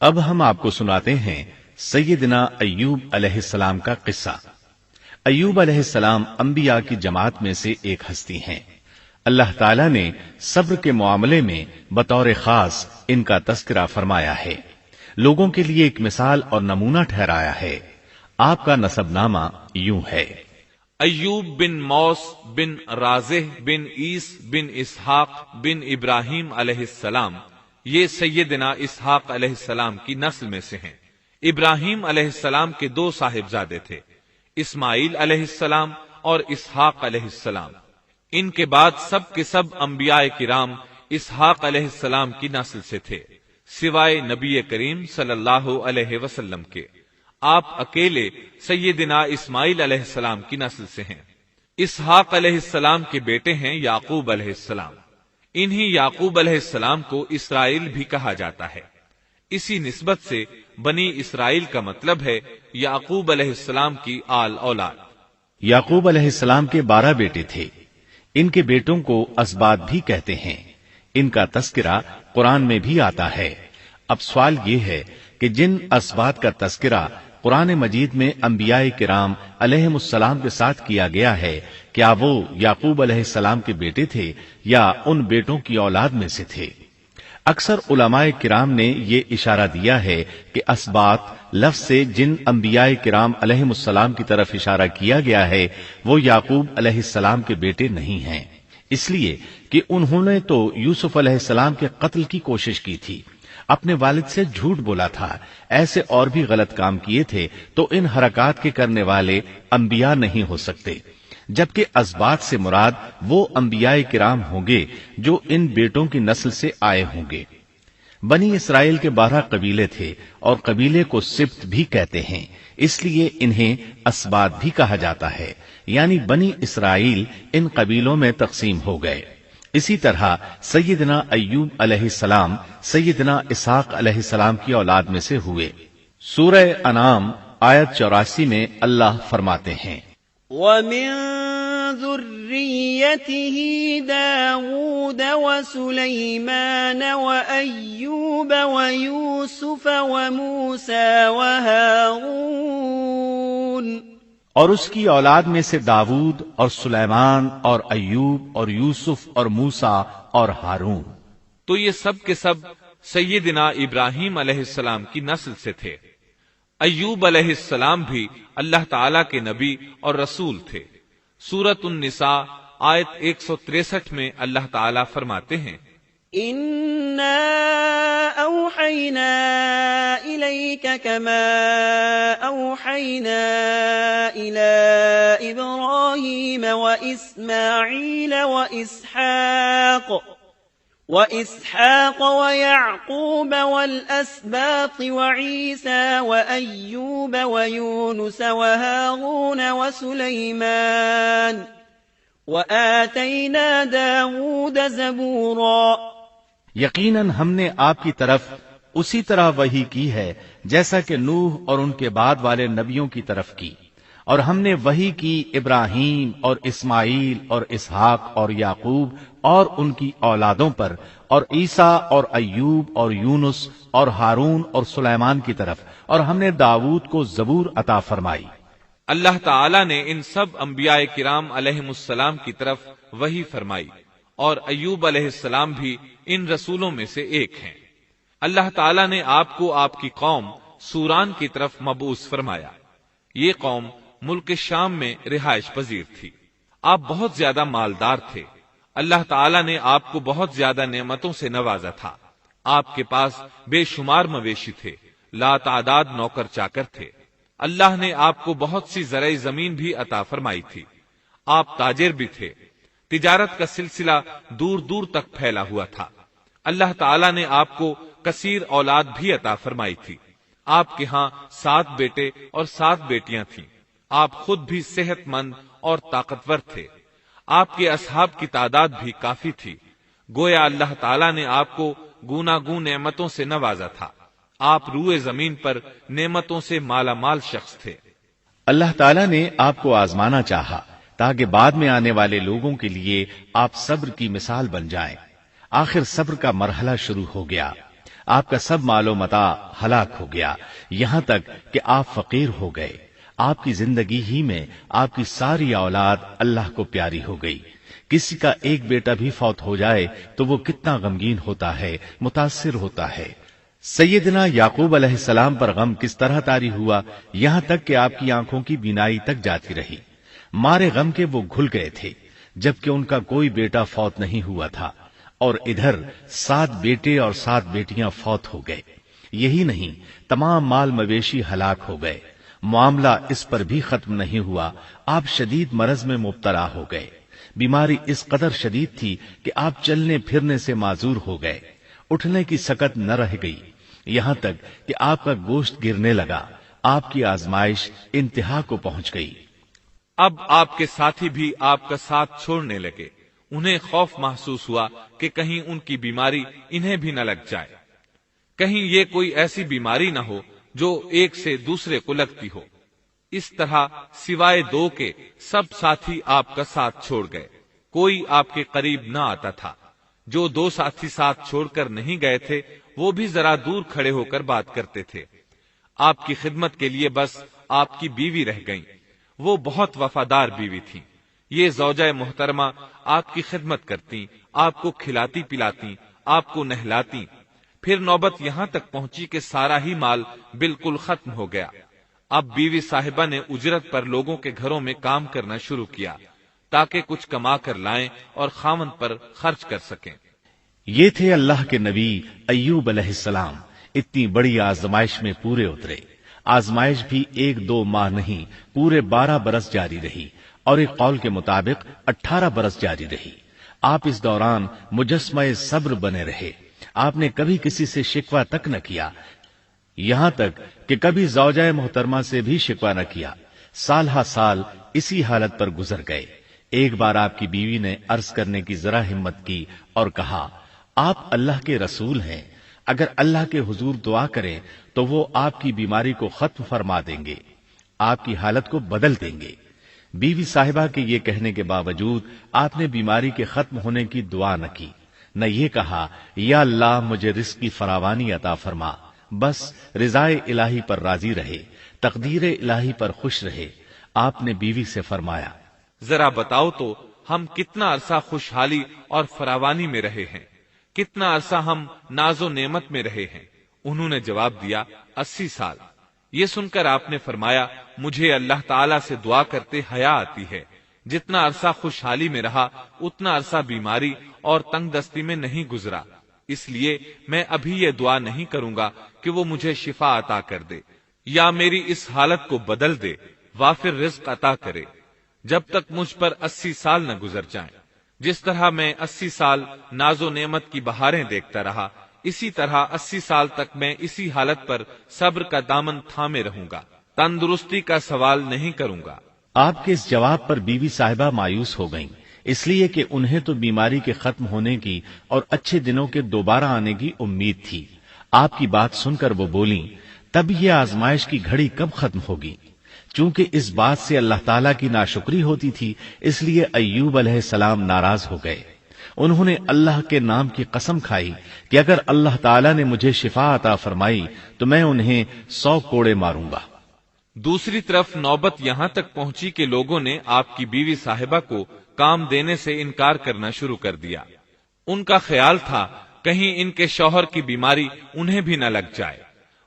اب ہم آپ کو سناتے ہیں سیدنا ایوب علیہ السلام کا قصہ۔ ایوب علیہ السلام انبیاء کی جماعت میں سے ایک ہستی ہیں۔ اللہ تعالیٰ نے صبر کے معاملے میں بطور خاص ان کا تذکرہ فرمایا ہے، لوگوں کے لیے ایک مثال اور نمونہ ٹھہرایا ہے۔ آپ کا نسب نامہ یوں ہے: ایوب بن موس بن رازح بن عیس بن اسحاق بن ابراہیم علیہ السلام، یہ سیدنا اسحاق علیہ السلام کی نسل میں سے ہیں۔ ابراہیم علیہ السلام کے دو صاحبزادے تھے، اسماعیل علیہ السلام اور اسحاق علیہ السلام۔ ان کے بعد سب کے سب انبیاء کرام اسحاق علیہ السلام کی نسل سے تھے، سوائے نبی کریم صلی اللہ علیہ وسلم کے۔ آپ اکیلے سیدنا اسماعیل علیہ السلام کی نسل سے ہیں۔ اسحاق علیہ السلام کے بیٹے ہیں یعقوب علیہ السلام۔ انہی یعقوب علیہ السلام کو اسرائیل بھی کہا جاتا ہے۔ اسی نسبت سے بنی اسرائیل کا مطلب ہے یعقوب علیہ السلام کی آل اولاد۔ یعقوب علیہ السلام کے 12 بیٹے تھے۔ ان کے بیٹوں کو اسباط بھی کہتے ہیں۔ ان کا تذکرہ قرآن میں بھی آتا ہے۔ اب سوال یہ ہے کہ جن اسباط کا تذکرہ قرآن مجید میں انبیاء کرام علیہم السلام کے ساتھ کیا گیا ہے، کیا وہ یعقوب علیہ السلام کے بیٹے تھے یا ان بیٹوں کی اولاد میں سے تھے؟ اکثر علماء کرام نے یہ اشارہ دیا ہے کہ اسباط لفظ سے جن انبیاء کرام علیہم السلام کی طرف اشارہ کیا گیا ہے وہ یعقوب علیہ السلام کے بیٹے نہیں ہیں، اس لیے کہ انہوں نے تو یوسف علیہ السلام کے قتل کی کوشش کی تھی، اپنے والد سے جھوٹ بولا تھا، ایسے اور بھی غلط کام کیے تھے، تو ان حرکات کے کرنے والے انبیاء نہیں ہو سکتے، جبکہ اسباط سے مراد وہ انبیاء کرام ہوں گے جو ان بیٹوں کی نسل سے آئے ہوں گے۔ بنی اسرائیل کے 12 قبیلے تھے اور قبیلے کو سبط بھی کہتے ہیں، اس لیے انہیں اسباط بھی کہا جاتا ہے، یعنی بنی اسرائیل ان قبیلوں میں تقسیم ہو گئے۔ اسی طرح سیدنا ایوب علیہ السلام سیدنا اسحاق علیہ السلام کی اولاد میں سے ہوئے۔ سورہ انعام آیت 84 میں اللہ فرماتے ہیں: وَمِن ذُرِّيَّتِهِ دَاوُودَ وَسُلَيْمَانَ وَأَيُّوبَ وَيُوسُفَ وَمُوسَى وَهَارُونَ، اور اس کی اولاد میں سے داؤد اور سلیمان اور ایوب اور یوسف اور موسیٰ اور ہارون۔ تو یہ سب کے سب سیدنا ابراہیم علیہ السلام کی نسل سے تھے۔ ایوب علیہ السلام بھی اللہ تعالیٰ کے نبی اور رسول تھے۔ سورۃ النساء آیت 163 میں اللہ تعالیٰ فرماتے ہیں: إِنَّا أَوْحَيْنَا إِلَيْكَ كَمَا أَوْحَيْنَا إِلَىٰ إِبْرَاهِيمَ وَإِسْمَاعِيلَ وَإِسْحَاقَ وَيَعْقُوبَ وَالْأَسْبَاطِ وَعِيسَىٰ وَأَيُّوبَ وَيُونُسَ وَهَارُونَ وَسُلَيْمَانَ وَآتَيْنَا دَاوُودَ زَبُورًا۔ یقیناً ہم نے آپ کی طرف اسی طرح وحی کی ہے جیسا کہ نوح اور ان کے بعد والے نبیوں کی طرف کی، اور ہم نے وحی کی ابراہیم اور اسماعیل اور اسحاق اور یعقوب اور ان کی اولادوں پر، اور عیسیٰ اور ایوب اور یونس اور ہارون اور سلیمان کی طرف، اور ہم نے داؤد کو زبور عطا فرمائی۔ اللہ تعالیٰ نے ان سب انبیاء کرام علیہم السلام کی طرف وحی فرمائی، اور ایوب علیہ السلام بھی ان رسولوں میں سے ایک ہیں۔ اللہ تعالیٰ نے آپ کو آپ کی قوم سوران کی طرف مبعوث فرمایا۔ یہ قوم ملک شام میں رہائش پذیر تھی۔ آپ بہت زیادہ مالدار تھے۔ اللہ تعالیٰ نے آپ کو بہت زیادہ نعمتوں سے نوازا تھا۔ آپ کے پاس بے شمار مویشی تھے، لا تعداد نوکر چاکر تھے۔ اللہ نے آپ کو بہت سی زرعی زمین بھی عطا فرمائی تھی۔ آپ تاجر بھی تھے۔ تجارت کا سلسلہ دور دور تک پھیلا ہوا تھا۔ اللہ تعالیٰ نے آپ کو کثیر اولاد بھی عطا فرمائی تھی۔ آپ کے ہاں 7 بیٹے اور 7 بیٹیاں تھیں۔ آپ خود بھی صحت مند اور طاقتور تھے۔ آپ کے اصحاب کی تعداد بھی کافی تھی۔ گویا اللہ تعالیٰ نے آپ کو گوناگون نعمتوں سے نوازا تھا۔ آپ روئے زمین پر نعمتوں سے مالا مال شخص تھے۔ اللہ تعالیٰ نے آپ کو آزمانا چاہا تاکہ بعد میں آنے والے لوگوں کے لیے آپ صبر کی مثال بن جائیں۔ آخر صبر کا مرحلہ شروع ہو گیا۔ آپ کا سب مال و متاع ہلاک ہو گیا، یہاں تک کہ آپ فقیر ہو گئے۔ آپ کی زندگی ہی میں آپ کی ساری اولاد اللہ کو پیاری ہو گئی۔ کسی کا ایک بیٹا بھی فوت ہو جائے تو وہ کتنا غمگین ہوتا ہے، متاثر ہوتا ہے۔ سیدنا یعقوب علیہ السلام پر غم کس طرح طاری ہوا، یہاں تک کہ آپ کی آنکھوں کی بینائی تک جاتی رہی۔ مارے غم کے وہ گھل گئے تھے، جبکہ ان کا کوئی بیٹا فوت نہیں ہوا تھا، اور ادھر 7 بیٹے اور 7 بیٹیاں فوت ہو گئے۔ یہی نہیں، تمام مال مویشی ہلاک ہو گئے۔ معاملہ اس پر بھی ختم نہیں ہوا، آپ شدید مرض میں مبتلا ہو گئے۔ بیماری اس قدر شدید تھی کہ آپ چلنے پھرنے سے معذور ہو گئے، اٹھنے کی سکت نہ رہ گئی، یہاں تک کہ آپ کا گوشت گرنے لگا۔ آپ کی آزمائش انتہا کو پہنچ گئی۔ اب آپ کے ساتھی بھی آپ کا ساتھ چھوڑنے لگے۔ انہیں خوف محسوس ہوا کہ کہیں ان کی بیماری انہیں بھی نہ لگ جائے، کہیں یہ کوئی ایسی بیماری نہ ہو جو ایک سے دوسرے کو لگتی ہو۔ اس طرح سوائے 2 کے سب ساتھی آپ کا ساتھ چھوڑ گئے، کوئی آپ کے قریب نہ آتا تھا۔ جو 2 ساتھی ساتھ چھوڑ کر نہیں گئے تھے وہ بھی ذرا دور کھڑے ہو کر بات کرتے تھے۔ آپ کی خدمت کے لیے بس آپ کی بیوی رہ گئیں، وہ بہت وفادار بیوی تھی۔ یہ زوجہ محترمہ آپ کی خدمت کرتی، آپ کو کھلاتی پلاتی، آپ کو نہلاتی۔ پھر نوبت یہاں تک پہنچی کہ سارا ہی مال بالکل ختم ہو گیا۔ اب بیوی صاحبہ نے اجرت پر لوگوں کے گھروں میں کام کرنا شروع کیا تاکہ کچھ کما کر لائیں اور خاوند پر خرچ کر سکیں۔ یہ تھے اللہ کے نبی ایوب علیہ السلام، اتنی بڑی آزمائش میں پورے اترے۔ آزمائش بھی 1-2 ماہ نہیں، پورے 12 برس جاری رہی، اور ایک قول کے مطابق 18 برس جاری رہی۔ آپ اس دوران مجسمہ صبر بنے رہے۔ آپ نے کبھی کسی سے شکوہ تک نہ کیا، یہاں تک کہ کبھی زوجہ محترمہ سے بھی شکوہ نہ کیا۔ سال ہا سال اسی حالت پر گزر گئے۔ ایک بار آپ کی بیوی نے عرض کرنے کی ذرا ہمت کی اور کہا، آپ اللہ کے رسول ہیں، اگر اللہ کے حضور دعا کریں تو وہ آپ کی بیماری کو ختم فرما دیں گے، آپ کی حالت کو بدل دیں گے۔ بیوی صاحبہ کے یہ کہنے کے باوجود آپ نے بیماری کے ختم ہونے کی دعا نہ کی، نہ یہ کہا یا اللہ مجھے رزق کی فراوانی عطا فرما، بس رضائے الہی پر راضی رہے، تقدیر الہی پر خوش رہے۔ آپ نے بیوی سے فرمایا، ذرا بتاؤ تو ہم کتنا عرصہ خوشحالی اور فراوانی میں رہے ہیں، کتنا عرصہ ہم ناز و نعمت میں رہے ہیں؟ انہوں نے جواب دیا، 80 سال۔ یہ سن کر آپ نے فرمایا، مجھے اللہ تعالیٰ سے دعا کرتے حیا آتی ہے، جتنا عرصہ خوشحالی میں رہا اتنا عرصہ بیماری اور تنگ دستی میں نہیں گزرا، اس لیے میں ابھی یہ دعا نہیں کروں گا کہ وہ مجھے شفا عطا کر دے یا میری اس حالت کو بدل دے، وافر رزق عطا کرے، جب تک مجھ پر 80 سال نہ گزر جائیں۔ جس طرح میں 80 سال ناز و نعمت کی بہاریں دیکھتا رہا، اسی طرح 80 سال تک میں اسی حالت پر صبر کا دامن تھامے رہوں گا، تندرستی کا سوال نہیں کروں گا۔ آپ کے اس جواب پر بیوی صاحبہ مایوس ہو گئیں، اس لیے کہ انہیں تو بیماری کے ختم ہونے کی اور اچھے دنوں کے دوبارہ آنے کی امید تھی۔ آپ کی بات سن کر وہ بولیں، تب یہ آزمائش کی گھڑی کب ختم ہوگی؟ چونکہ اس بات سے اللہ تعالیٰ کی ناشکری ہوتی تھی، اس لیے ایوب علیہ السلام ناراض ہو گئے۔ انہوں نے اللہ کے نام کی قسم کھائی کہ اگر اللہ تعالیٰ نے مجھے شفا عطا فرمائی تو میں انہیں 100 کوڑے ماروں گا۔ دوسری طرف نوبت یہاں تک پہنچی کہ لوگوں نے آپ کی بیوی صاحبہ کو کام دینے سے انکار کرنا شروع کر دیا۔ ان کا خیال تھا کہیں ان کے شوہر کی بیماری انہیں بھی نہ لگ جائے۔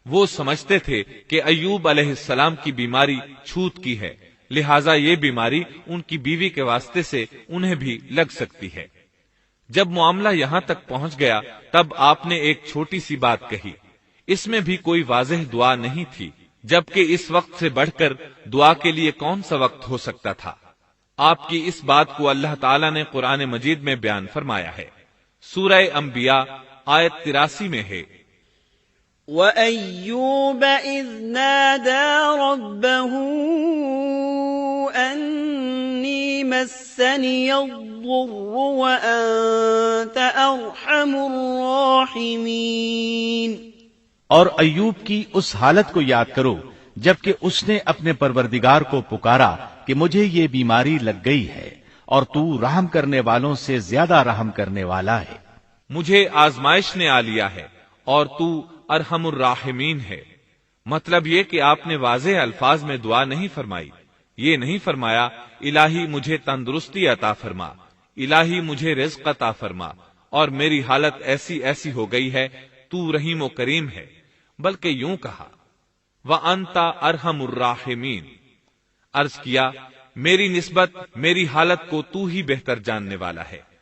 وہ سمجھتے تھے کہ ایوب علیہ السلام کی بیماری چھوت کی ہے، لہٰذا یہ بیماری ان کی بیوی کے واسطے سے انہیں بھی لگ سکتی ہے۔ جب معاملہ یہاں تک پہنچ گیا تب آپ نے ایک چھوٹی سی بات کہی، اس میں بھی کوئی واضح دعا نہیں تھی، جبکہ اس وقت سے بڑھ کر دعا کے لیے کون سا وقت ہو سکتا تھا؟ آپ کی اس بات کو اللہ تعالیٰ نے قرآن مجید میں بیان فرمایا ہے۔ سورہ انبیاء آیت 83 میں ہے، وَأَيُّوبَ إِذْ نَادَى رَبَّهُ أَنِّي مَسَّنِيَ الضُّرُّ وَأَنْتَ أَرْحَمُ الرَّاحِمِينَ۔ اور ایوب کی اس حالت کو یاد کرو جبکہ اس نے اپنے پروردگار کو پکارا کہ مجھے یہ بیماری لگ گئی ہے اور تو رحم کرنے والوں سے زیادہ رحم کرنے والا ہے۔ مجھے آزمائش نے آ لیا ہے اور تو ارحم الراحمین ہے۔ مطلب یہ کہ آپ نے واضح الفاظ میں دعا نہیں فرمائی، یہ نہیں فرمایا الہی مجھے تندرستی عطا فرما، الہی مجھے رزق عطا فرما اور میری حالت ایسی ایسی ہو گئی ہے، تو رحیم و کریم ہے، بلکہ یوں کہا وَأَنْتَ أَرْحَمُ الرَّاحِمِينَ، عرض کیا میری نسبت میری حالت کو تو ہی بہتر جاننے والا ہے۔